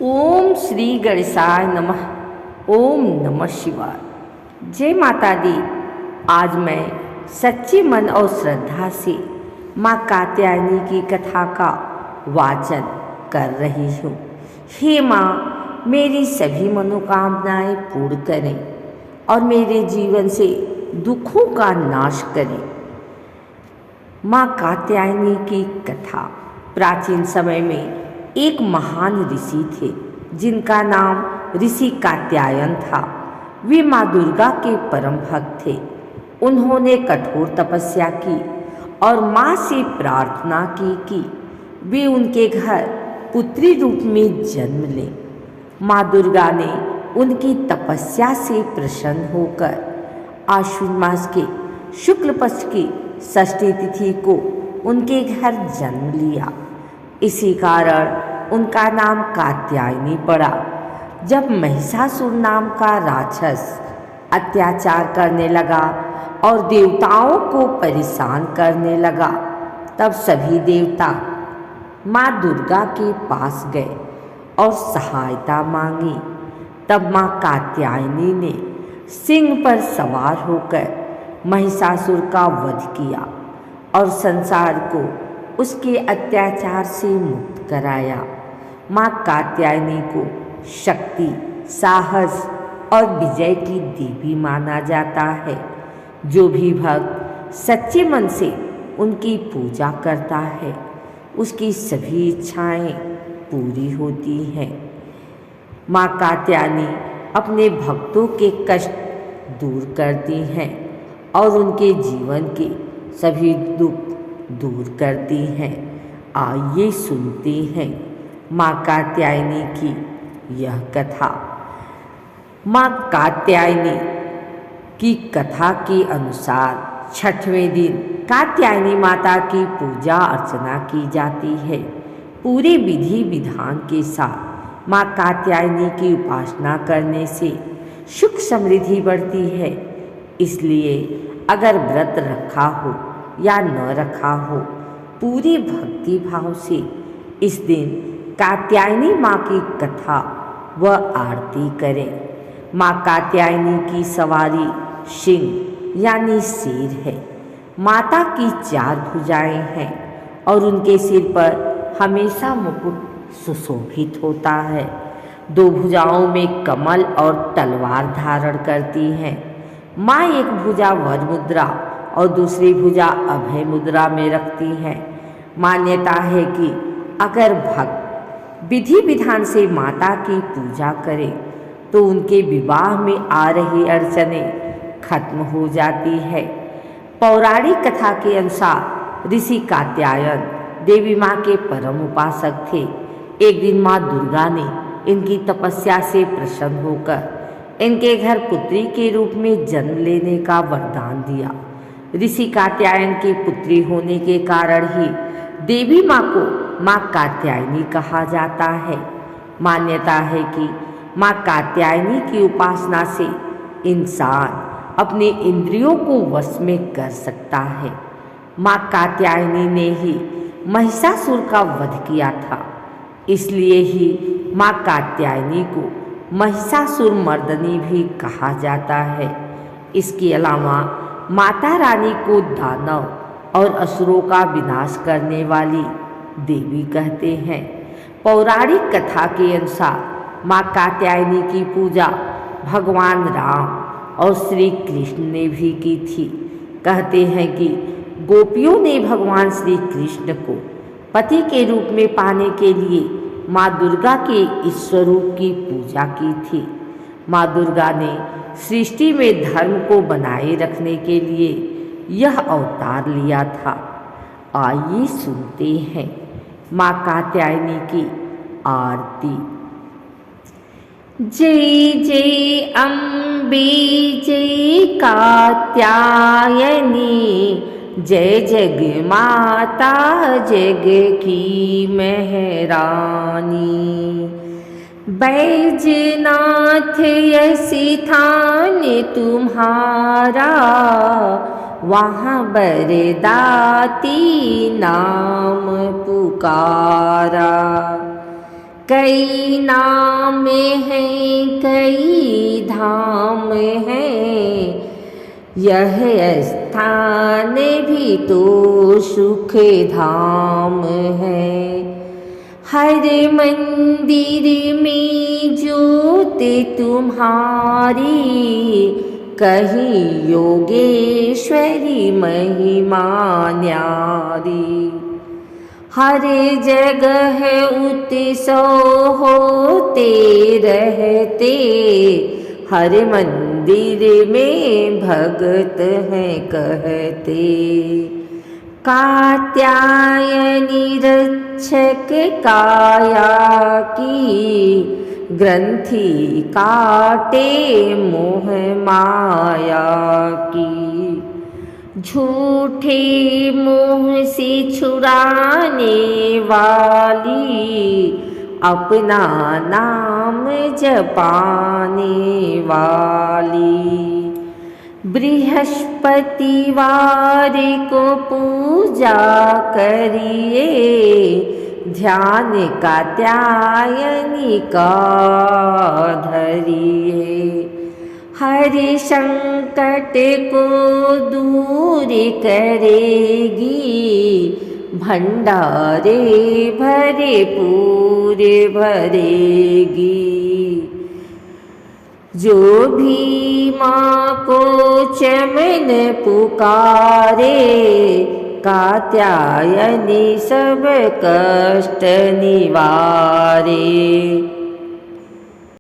ओम श्री गणेशाय नमः। ओम नमः शिवाय। जय माता दी। आज मैं सच्चे मन और श्रद्धा से माँ कात्यायनी की कथा का वाचन कर रही हूँ। हे माँ, मेरी सभी मनोकामनाएं पूर्ण करें और मेरे जीवन से दुखों का नाश करें। माँ कात्यायनी की कथा। प्राचीन समय में एक महान ऋषि थे जिनका नाम ऋषि कात्यायन था। वे माँ दुर्गा के परम भक्त थे। उन्होंने कठोर तपस्या की और माँ से प्रार्थना की कि वे उनके घर पुत्री रूप में जन्म लें। माँ दुर्गा ने उनकी तपस्या से प्रसन्न होकर आश्विन मास के शुक्ल पक्ष की षष्ठी तिथि को उनके घर जन्म लिया। इसी कारण उनका नाम कात्यायनी पड़ा। जब महिषासुर नाम का राक्षस अत्याचार करने लगा और देवताओं को परेशान करने लगा, तब सभी देवता माँ दुर्गा के पास गए और सहायता मांगी। तब माँ कात्यायनी ने सिंह पर सवार होकर महिषासुर का वध किया और संसार को उसके अत्याचार से मुक्त कराया। माँ कात्यायनी को शक्ति, साहस और विजय की देवी माना जाता है। जो भी भक्त सच्चे मन से उनकी पूजा करता है, उसकी सभी इच्छाएं पूरी होती हैं। माँ कात्यायनी अपने भक्तों के कष्ट दूर करती हैं और उनके जीवन के सभी दुख दूर करती हैं। आइए सुनते हैं माँ कात्यायनी की यह कथा। माँ कात्यायनी की कथा के अनुसार छठवें दिन कात्यायनी माता की पूजा अर्चना की जाती है। पूरे विधि विधान के साथ माँ कात्यायनी की उपासना करने से सुख समृद्धि बढ़ती है। इसलिए अगर व्रत रखा हो या न रखा हो, पूरे भक्ति भाव से इस दिन कात्यायनी माँ की कथा व आरती करें। माँ कात्यायनी की सवारी सिंह यानी शेर है। माता की 4 भुजाएं हैं और उनके सिर पर हमेशा मुकुट सुशोभित होता है। 2 भुजाओं में कमल और तलवार धारण करती हैं। माँ एक भुजा वर मुद्रा और दूसरी भुजा अभय मुद्रा में रखती हैं। मान्यता है कि अगर भक्त विधि विधान से माता की पूजा करे तो उनके विवाह में आ रही अड़चनें खत्म हो जाती है। पौराणिक कथा के अनुसार ऋषि कात्यायन देवी माँ के परम उपासक थे। एक दिन माँ दुर्गा ने इनकी तपस्या से प्रसन्न होकर इनके घर पुत्री के रूप में जन्म लेने का वरदान दिया। ऋषि कात्यायन की पुत्री होने के कारण ही देवी माँ को माँ कात्यायनी कहा जाता है। मान्यता है कि माँ कात्यायनी की उपासना से इंसान अपने इंद्रियों को वश में कर सकता है। माँ कात्यायनी ने ही महिषासुर का वध किया था। इसलिए ही माँ कात्यायनी को महिषासुर मर्दनी भी कहा जाता है। इसके अलावा माता रानी को दानव और असुरों का विनाश करने वाली देवी कहते हैं। पौराणिक कथा के अनुसार माँ कात्यायनी की पूजा भगवान राम और श्री कृष्ण ने भी की थी। कहते हैं कि गोपियों ने भगवान श्री कृष्ण को पति के रूप में पाने के लिए माँ दुर्गा के इस स्वरूप की पूजा की थी। माँ दुर्गा ने सृष्टि में धर्म को बनाए रखने के लिए यह अवतार लिया था। आइए सुनते हैं माँ कात्यायनी की आरती। जय जय अम्बे जय कात्यायनी, जय जग माता जग की महरानी। बैजनाथ यसी थान तुम्हारा, वहाँ बरदाती नाम पुकारा। कई नाम हैं कई धाम हैं, यह स्थान भी तो सुख धाम है। हर मंदिर में ज्योति तुम्हारी, कहीं योगेश्वरी महिमा न्यारी। हर जगह उत्सव होते रहते, हर मंदिर में भगत हैं कहते। कात्यायनी रक्षक काया की, ग्रंथि काटे मोह माया की। झूठे मोह से छुड़ाने वाली, अपना नाम जपाने वाली। बृहस्पतिवार को पूजा करिए, ध्यान कात्यायनी का धरिए। हर संकट को दूर करेगी, भंडारे भरे पूरे भरेगी। जो भी माँ को चमन पुकारे, कात्यायनी सब कष्ट निवारे।